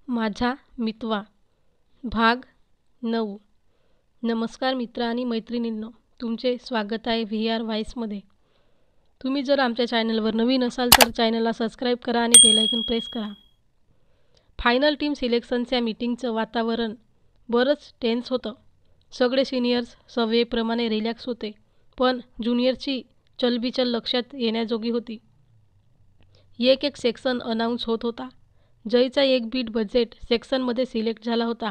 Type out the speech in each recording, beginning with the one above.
माझा मितवा भाग 9. नमस्कार मित्र आणि मैत्रिणींनो, तुमचे स्वागत आहे VR व्हॉइसमध्ये. तुम्ही जर आमच्या चॅनलवर नवीन असाल तर चॅनलला सबस्क्राईब करा आणि बेल आयकॉन प्रेस करा. फायनल टीम सिलेक्शनच्या मीटिंगचं वातावरण बरंच टेन्स होतं. सगळे सिनियर्स सवयीप्रमाणे रिलॅक्स होते, पण ज्युनियरची चलबिचल लक्षात येण्याजोगी होती. एक सेक्शन अनाऊन्स होत होता. जयचा एक बीट बजेट सेक्शनमध्ये सिलेक्ट झाला होता.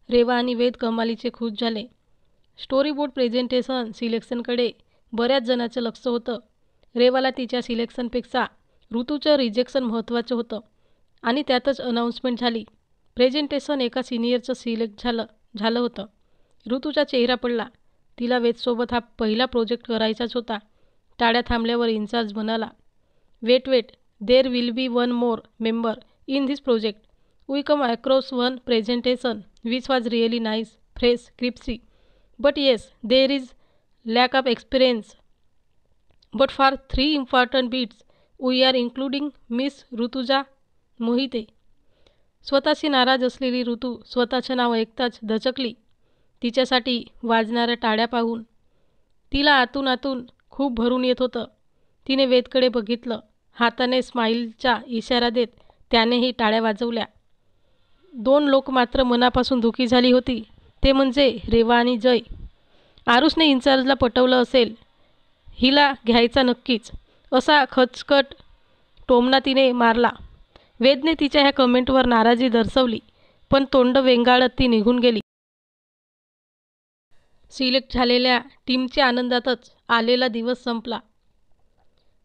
रेवा आणि वेद कमालीचे खुश झाले. स्टोरीबोर्ड प्रेझेंटेशन सिलेक्शनकडे बऱ्याच जणांचं लक्ष होतं. रेवाला तिच्या सिलेक्शनपेक्षा ऋतूचं रिजेक्शन महत्त्वाचं होतं आणि त्यातच अनाऊन्समेंट झाली. प्रेझेंटेशन एका सिनियरचं सिलेक्ट झालं होतं. ऋतूचा चेहरा पडला. तिला वेदसोबत हा पहिला प्रोजेक्ट करायचाच होता. टाळ्या थांबल्यावर इन्चार्ज म्हणाला, wait, there will be one more member in this project. We come across one presentation which was really nice, fresh, crispy. But yes, there is lack of experience. But for 3 important bits, we are including Miss Rutuja Mohite. स्वतःशी नाराज असलेली ऋतू स्वतःचं नाव ऐकताच दचकली. तिच्यासाठी वाजणाऱ्या टाळ्या पाहून तिला आतून खूप भरून येत होतं. तिने वेदकडे बघितलं. हाताने स्माईलचा इशारा देत त्यानेही टाळ्या वाजवल्या. 2 लोक मात्र मनापासून दुखी झाली होती. ते म्हणजे रेवा आणि जय. आरुषने इन्चार्जला पटवलं असेल, हिला घ्यायचा नक्कीच, असा खचकट टोमणा तिने मारला. वेदने तिच्या ह्या कमेंटवर नाराजी दर्शवली, पण तोंड वेंगाळत ती निघून गेली. सिलेक्ट झालेल्या टीमच्या आनंदातच आलेला दिवस संपला.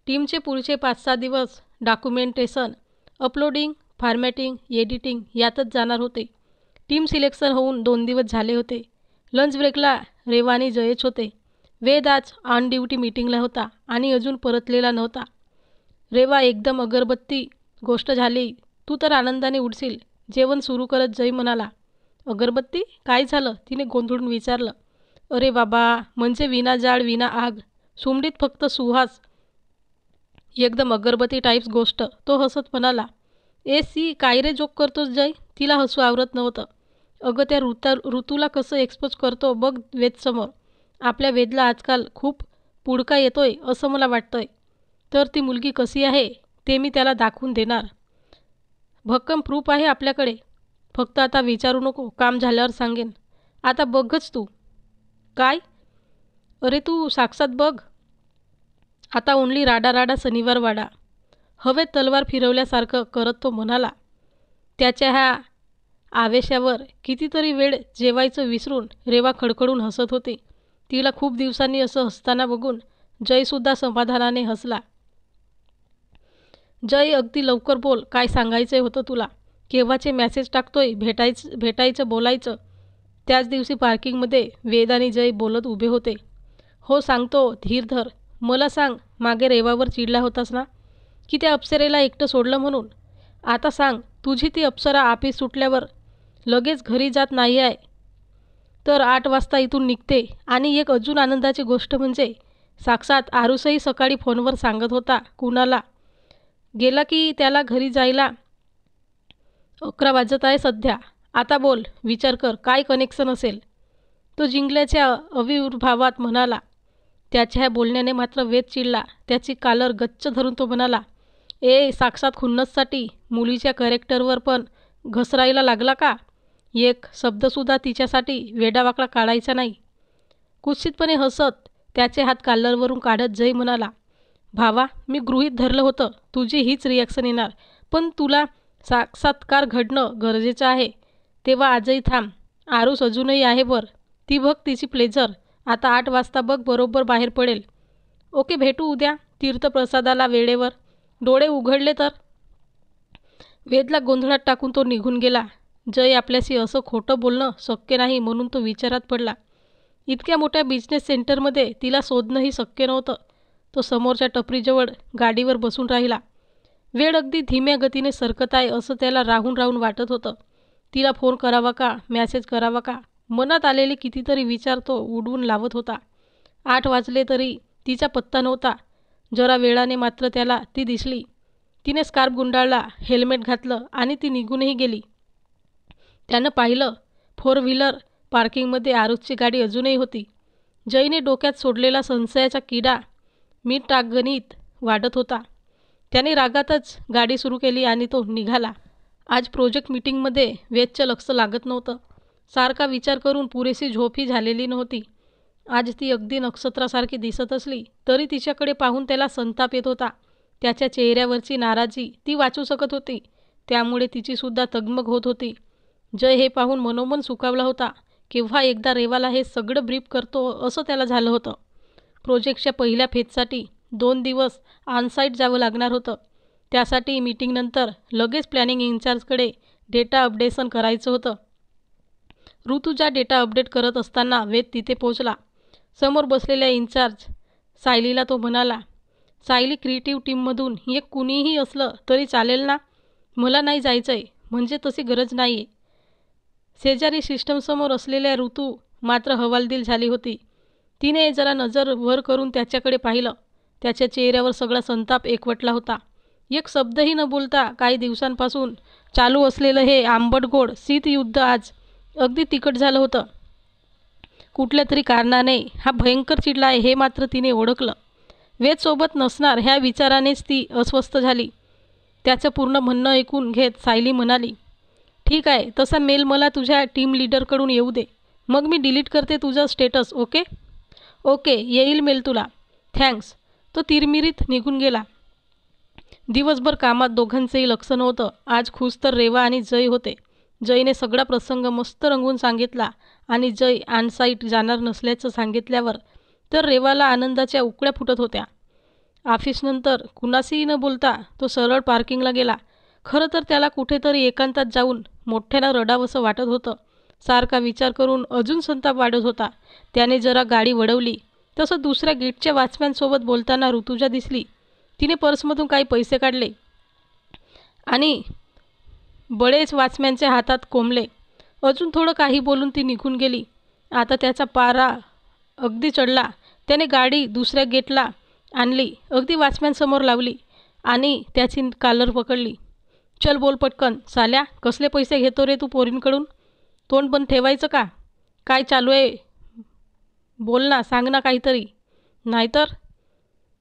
टीमचे पुढचे 5-6 दिवस डॉक्युमेंटेशन, अपलोडिंग, फॉर्मॅटिंग, एडिटिंग यातच जाणार होते. टीम सिलेक्शन होऊन 2 दिवस झाले होते. लंच ब्रेकला रेवा आणि जयेश होते. वेद आज ऑन ड्युटी मीटिंगला होता आणि अजून परतलेला नव्हता. रेवा एकदम अगरबत्ती गोष्ट झाली, तू तर आनंदाने उडशील. जेवण सुरू करत जय म्हणाला, अगरबत्ती? काय झालं? तिने गोंधळून विचारलं. अरे बाबा, म्हणजे विना जाळ विना आग, सुमडीत फक्त सुहास. एकदम अगरबत्ती टाईप्स गोष्ट. तो हसत म्हणाला, सी काय रे जोक करतोस जय? तिला हसू आवरत नव्हतं. अगं त्या ऋतूला कसं एक्सपोज करतो बघ वेदसमोर. आपल्या वेदला आजकाल खूप पुडका येतोय असं मला वाटतंय. तर ती मुलगी कशी आहे ते मी त्याला दाखवून देणार. भक्कम प्रूफ आहे आपल्याकडे. फक्त आता विचारू नको, काम झाल्यावर सांगेन. आता बघच तू. काय? अरे तू साक्षात बघ. आता ओनली राडा शनिवार वाडा. हवेत तलवार फिरवल्यासारखं करत तो म्हणाला. त्याच्या ह्या आवेशावर कितीतरी वेळ जेवायचं विसरून रेवा खडखडून हसत होती. तिला खूप दिवसांनी असं हसताना बघून जयसुद्धा समाधानाने हसला. जय, अगदी लवकर बोल, काय सांगायचं होतं तुला? केव्हाचे मॅसेज टाकतोय, भेटायचं बोलायचं. त्याच दिवशी पार्किंगमध्ये वेद आणि जय बोलत उभे होते. हो सांगतो, धीर धर. मला सांग, मागे रेवावर चिडला होतास ना की त्या अप्सरेला एकटं सोडलं म्हणून? आता सांग, तुझी ती अप्सरा ऑफिस सुटल्यावर लगेच घरी जात नाही आहे, तर 8 वाजता इथून निघते. आणि एक अजून आनंदाची गोष्ट म्हणजे साक्षात आरुषही सकाळी फोनवर सांगत होता कुणाला गेला की त्याला घरी जायला 11 वाजत आहे सध्या. आता बोल, विचार कर, काय कनेक्शन असेल? तो जिंकल्याच्या आविर्भावात म्हणाला. त्याच्या ह्या बोलण्याने मात्र वेद चिडला. त्याची कालर गच्च धरून तो म्हणाला, साक्षात खुन्नससाठी मुलीच्या कॅरेक्टरवर पण घसरायला लागला का? एक शब्दसुद्धा तिच्यासाठी वेडावाकडा काढायचा नाही. कुत्सितपणे हसत त्याचे हात कालरवरून काढत जय म्हणाला, भावा, मी गृहीत धरलं होतं तुझी हीच रिॲक्शन येणार, पण तुला साक्षात्कार घडणं गरजेचं आहे. तेव्हा आजही थांब. आरुष अजूनही आहे वर. ती बघ तिची प्लेजर. आता 8 वाजता बघ बरोबर बाहेर पडेल. ओके, भेटू उद्या तीर्थप्रसादाला वेळेवर. डोळे उघडले तर. वेदला गोंधळात टाकून तो निघून गेला. जय आपल्याशी असं खोटं बोलणं शक्य नाही म्हणून तो विचारात पडला. इतक्या मोठ्या बिझनेस सेंटरमध्ये तिला शोधणंही शक्य नव्हतं. तो समोरच्या टपरीजवळ गाडीवर बसून राहिला. वेळ अगदी धीम्या गतीने सरकत आहे असं त्याला राहून वाटत होतं. तिला फोन करावा का, मॅसेज करावा का, मनात आलेले कितीतरी विचार तो उडवून लावत होता. 8 वाजले तरी तिचा पत्ता नव्हता. जरा वेळाने मात्र त्याला ती दिसली. तिने स्कार्फ गुंडाळला, हेल्मेट घातलं आणि ती निघूनही गेली. त्यानं पाहिलं फोर व्हीलर पार्किंगमध्ये आरुषची गाडी अजूनही होती. जयने डोक्यात सोडलेला संशयाचा किडा मिनिटागणिक वाढत होता. त्याने रागातच गाडी सुरू केली आणि तो निघाला. आज प्रोजेक्ट मीटिंगमध्ये वेदचं लक्ष लागत नव्हतं. सारखा विचार करून पुरेशी झोपही झालेली नव्हती. आज ती अगदी नक्षत्रासारखी दिसत असली तरी तिच्याकडे पाहून त्याला संताप येत होता. त्याच्या चेहऱ्यावरची नाराजी ती वाचू शकत होती. त्यामुळे तिचीसुद्धा तगमग होत होती. जय हे पाहून मनोमन सुखावला होता. केव्हा एकदा रेवाला हे सगळं ब्रीफ करतो असं त्याला झालं होतं. प्रोजेक्टच्या पहिल्या फेजसाठी 2 दिवस ऑनसाईट जावं लागणार होतं. त्यासाठी मीटिंगनंतर लगेच प्लॅनिंग इन्चार्जकडे डेटा अपडेशन करायचं होतं. ऋतुजा डेटा अपडेट करत असताना वेद तिथे पोहोचला. समोर बसलेल्या इन्चार्ज सायलीला तो म्हणाला, सायली क्रिएटिव्ह टीममधून एक कुणीही असलं तरी चालेल ना? मला नाही जायचंय, म्हणजे तशी गरज नाही आहे. शेजारी सिस्टमसमोर असलेल्या ऋतू मात्र हवालदिल झाली होती. तिने जरा नजर वर करून त्याच्याकडे पाहिलं. त्याच्या चेहऱ्यावर सगळा संताप एकवटला होता. एक शब्दही न बोलता काही दिवसांपासून चालू असलेलं हे आंबटगोड शीतयुद्ध आज अगदी तिखट झालं होतं. कुठल्या तरी कारणाने हा भयंकर चिडला आहे हे मात्र तिने ओळखलं. वेदसोबत नसणार ह्या विचारानेच ती अस्वस्थ झाली. त्याचं पूर्ण म्हणणं ऐकून घेत सायली म्हणाली, ठीक आहे, तसा मेल मला तुझ्या टीम लीडरकडून येऊ दे. मग मी डिलीट करते तुझं स्टेटस. ओके? ओके, येईल मेल तुला. थँक्स. तो तिरमिरीत निघून गेला. दिवसभर कामात दोघांचंही लक्ष नव्हतं. आज खुश तर रेवा आणि जय होते. जयने सगळा प्रसंग मस्त रंगवून सांगितला आणि जय ऑनसाईट जाणार नसल्याचं सांगितल्यावर तर रेवाला आनंदाच्या उकळ्या फुटत होत्या. ऑफिसनंतर कुणाशीही न बोलता तो सरळ पार्किंगला गेला. खरं तर त्याला कुठेतरी एकांतात जाऊन मोठ्यानं रडावंसं वाटत होतं. सारखा विचार करून अजून संताप वाढत होता. त्याने जरा गाडी वळवली तसं दुसऱ्या गेटच्या वॉचमॅनसोबत बोलताना ऋतुजा दिसली. तिने पर्समधून काही पैसे काढले आणि बळेच वॉचमॅनच्या हातात कोंबले. अजून थोडं काही बोलून ती निघून गेली. आता त्याचा पारा अगदी चढला. त्याने गाडी दुसऱ्या गेटला आणली, अगदी वॉचमॅनसमोर लावली आणि त्याची कॉलर पकडली. चल बोल पटकन. साल्या, कसले पैसे घेतो रे तू पोरींकडून? तोंड बंद ठेवायचं का? काय चालू आहे? बोल ना, सांग ना काहीतरी. नाहीतर?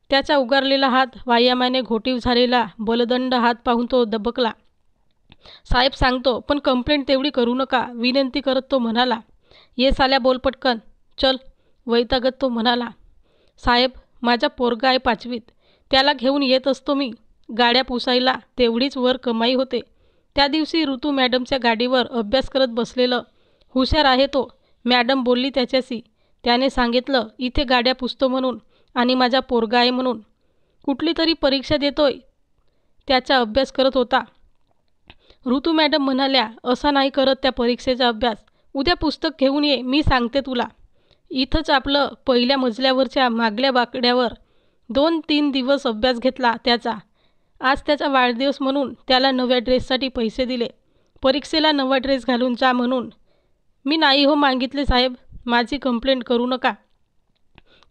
त्याचा उगारलेला हात व्यायामाने घोटीव झालेला बलदंड हात पाहून तो दबकला. साहेब सांगतो, पण कंप्लेंट तेवढी करू नका, विनंती करत तो म्हणाला. ये साल्या, बोल पटकन. चल, वैतागत तो म्हणाला. साहेब, माझा पोरगा आहे 5वीत. त्याला घेऊन येत असतो मी. गाड्या पुसायला तेवढीच वर कमाई होते. त्या दिवशी ऋतू मॅडमच्या गाडीवर अभ्यास करत बसलेलं. हुशार आहे तो. मॅडम बोलली त्याच्याशी. त्याने सांगितलं इथे गाड्या पुसतो म्हणून आणि माझा पोरगा आहे म्हणून. कुठली तरी परीक्षा देतोय, त्याचा अभ्यास करत होता. ऋतू मॅडम म्हणाल्या, असा नाही करत त्या परीक्षेचा अभ्यास. उद्या पुस्तक घेऊन ये, मी सांगते तुला. इथंच आपलं पहिल्या मजल्यावरच्या मागल्या बाकड्यावर 2-3 दिवस अभ्यास घेतला त्याचा. आज त्याचा वाढदिवस म्हणून त्याला नव्या ड्रेससाठी पैसे दिले. परीक्षेला नवा ड्रेस घालून जा म्हणून. मी नाही हो मागितले साहेब. माझी कंप्लेंट करू नका.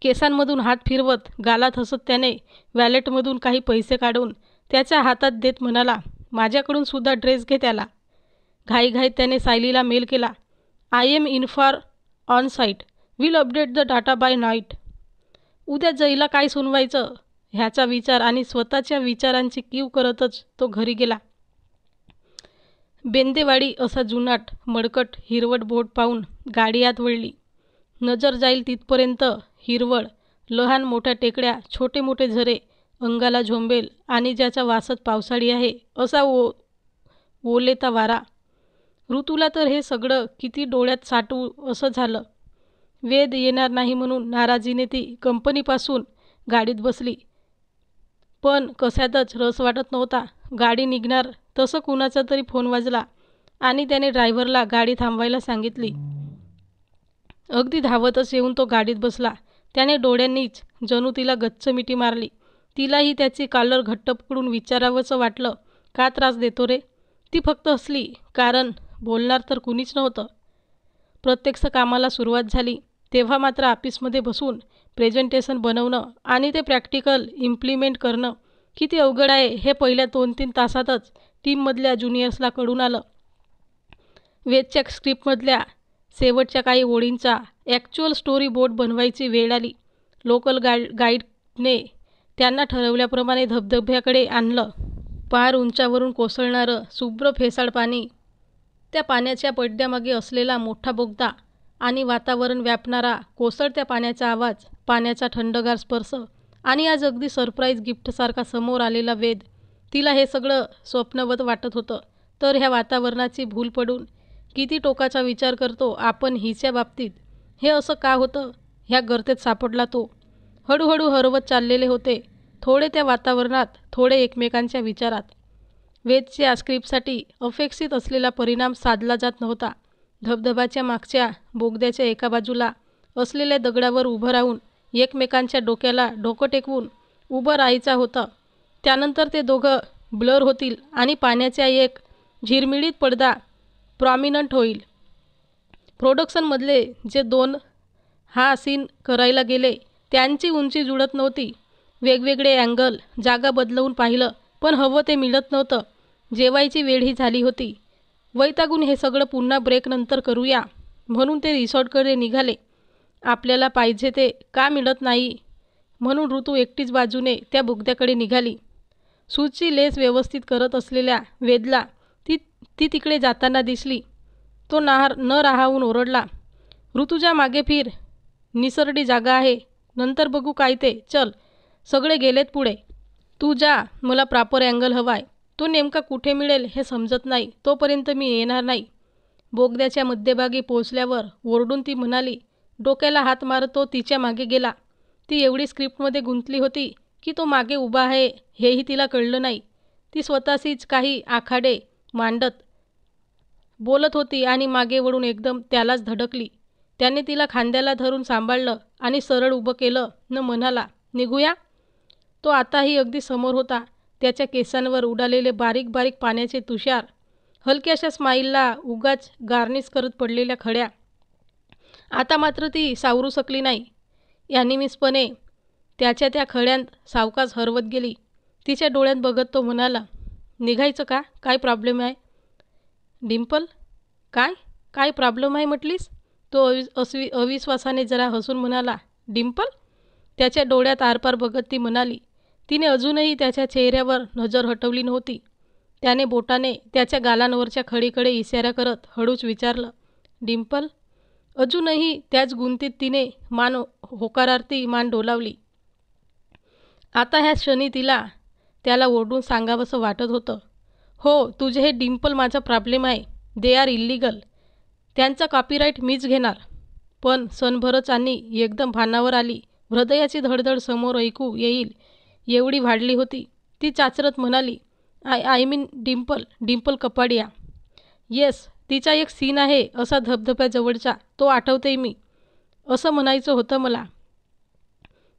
केसांमधून हात फिरवत गालात हसत त्याने वॅलेटमधून काही पैसे काढून त्याच्या हातात देत म्हणाला, माझ्याकडून सुद्धा ड्रेस घे त्याला. घाईघाईत त्याने सायलीला मेल केला. I am in for on site. Will update the data by night. उद्या जयला काय सुनवायचं ह्याचा विचार आणि स्वतःच्या विचारांची कीव करतच तो घरी गेला. बेंदेवाडी असा जुनाट मडकट हिरवट बोट पाहून गाडी आत वळली. नजर जाईल तिथपर्यंत हिरवळ, लहान मोठ्या टेकड्या, छोटे मोठे झरे, अंगाला झोंबेल आणि ज्याचा वासत पावसाळी आहे असा ओलेता वारा. ऋतूला तर हे सगळं किती डोळ्यात साठवू असं झालं. वेद येणार नाही म्हणून नाराजीने ती कंपनीपासून गाडीत बसली. पण कशातच रस वाटत नव्हता. गाडी निघणार तसं कुणाचा तरी फोन वाजला आणि त्याने ड्रायव्हरला गाडी थांबवायला सांगितली. अगदी धावतच येऊन तो गाडीत बसला. त्याने डोळ्यांनीच जणू तिला गच्च मिठी मारली. तिलाही त्याची कॉलर घट्ट पकडून विचारावंसं वाटलं, का त्रास देतो रे? ती फक्त हसली, कारण बोलणार तर कुणीच नव्हतं. प्रत्यक्ष कामाला सुरुवात झाली तेव्हा मात्र ऑफिसमध्ये बसून प्रेझेंटेशन बनवणं आणि ते प्रॅक्टिकल इम्प्लिमेंट करणं किती अवघड आहे हे पहिल्या 2-3 तासातच टीममधल्या ज्युनियर्सला कळून आलं. वेदच्या स्क्रिप्टमधल्या शेवटच्या काही ओळींचा ॲक्च्युअल स्टोरी बोर्ड बनवायची वेळ आली. लोकल गाईडने त्यांना ठरवल्याप्रमाणे धबधब्याकडे आणलं. पार उंचावरून कोसळणारं शुभ्र फेसाळ पाणी, त्या पाण्याच्या पडद्यामागे असलेला मोठा बोगदा आणि वातावरण व्यापणारा कोसळत्या पाण्याचा आवाज, पाण्याचा थंडगार स्पर्श आणि आज अगदी सरप्राईज गिफ्टसारखा समोर आलेला वेद. तिला हे सगळं स्वप्नवत वाटत होतं. तर ह्या वातावरणाची भूल पडून किती टोकाचा विचार करतो आपण हिच्या बाबतीत. हे असं का होतं? ह्या गर्तेत सापडला तो. हळूहळू हरवत चाललेले होते, थोडे त्या वातावरणात, थोडे एकमेकांच्या विचारात. वेदच्या स्क्रिप्टसाठी अपेक्षित असलेला परिणाम साधला जात नव्हता. धबधबाच्या मागच्या बोगद्याच्या एका बाजूला असलेल्या दगडावर उभं राहून एकमेकांच्या डोक्याला डोकं टेकवून उभं राहायचा होतं. त्यानंतर ते दोघं ब्लर होतील आणि पाण्याचा एक झिरमिळीत पडदा प्रॉमिनंट होईल. प्रोडक्शनमधले जे दोन हा सीन करायला गेले त्यांची उंची जुळत नव्हती. वेगवेगळे अँगल, जागा बदलवून पाहिलं पण हवं ते मिळत नव्हतं. जेवायची वेळही झाली होती. वैतागून हे सगळं पुन्हा ब्रेकनंतर करूया म्हणून ते रिसॉर्टकडे निघाले. आपल्याला पाहिजे ते का मिळत नाही म्हणून ऋतू एकटीच बाजूने त्या बोगद्याकडे निघाली. सूजची लेस व्यवस्थित करत असलेल्या वेदला ती तिकडे जाताना दिसली. तो न राहावून ओरडला, ऋतूच्या मागे फिर, निसरडी जागा आहे, नंतर बघू काय ते, चल. सगळे गेलेत पुढे, तू जा, मला प्रॉपर अँगल हवाय. तो नेमका कुठे मिळेल हे समजत नाही, तोपर्यंत मी येणार नाही. बोगद्याच्या मध्यभागी पोहोचल्यावर ओरडून ती म्हणाली. डोक्याला हात मारत तो तिच्या मागे गेला. ती एवढी स्क्रिप्टमध्ये गुंतली होती की तो मागे उभा आहे हेही तिला कळलं नाही. ती स्वतःशीच काही आखाडे मांडत बोलत होती आणि मागे वळून एकदम त्यालाच धडकली. त्याने तिला खांद्याला धरून सांभाळलं आणि सरळ उभं केलं न म्हणाला, निघूया. तो आताही अगदी समोर होता. त्याच्या केसांवर उडालेले बारीक बारीक पाण्याचे तुषार, हलक्याशा स्माईलला उगाच गार्निश करत पडलेल्या खड्या. आता मात्र ती सावरू शकली नाही. यानिमिषपणे त्याच्या त्या खड्यांत सावकाश हरवत गेली. तिच्या डोळ्यात बघत तो म्हणाला, निघायचं का? काय प्रॉब्लेम आहे? डिम्पल, काय प्रॉब्लेम आहे म्हटलीस? तो अविश्वासाने जरा हसून म्हणाला, डिम्पल? त्याच्या डोळ्यात आरपार बघत ती म्हणाली. तिने अजूनही त्याच्या चेहऱ्यावर नजर हटवली नव्हती. त्याने बोटाने त्याच्या गालांवरच्या खडीकडे इशारा करत हळूच विचारलं, डिम्पल? अजूनही त्याच गुंतीत तिने होकारार्थी मान डोलावली. आता ह्या क्षणी त्याला ओरडून सांगावंसं वाटत होतं. हो, तुझे हे डिम्पल माझा प्रॉब्लेम आहे. They are illegal. त्यांचा कॉपीराईट मीच घेणार. पण सणभरच आणि एकदम भानावर आली. हृदयाची धडधड समोर ऐकू येईल एवढी वाढली होती. ती चाचरत म्हणाली, I mean Dimple Kapadia. Yes, तिचा एक सीन आहे असा धबधब्याजवळचा, तो आठवते मी. असं म्हणायचं होतं मला.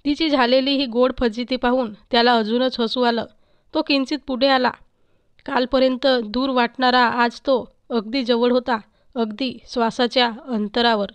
तिची झालेली ही गोड फजिती पाहून त्याला अजूनच हसू आलं. तो किंचित पुढे आला. कालपर्यंत दूर वाटणारा आज तो अगदी जवळ होता, अगदी श्वासाच्या अंतरावर.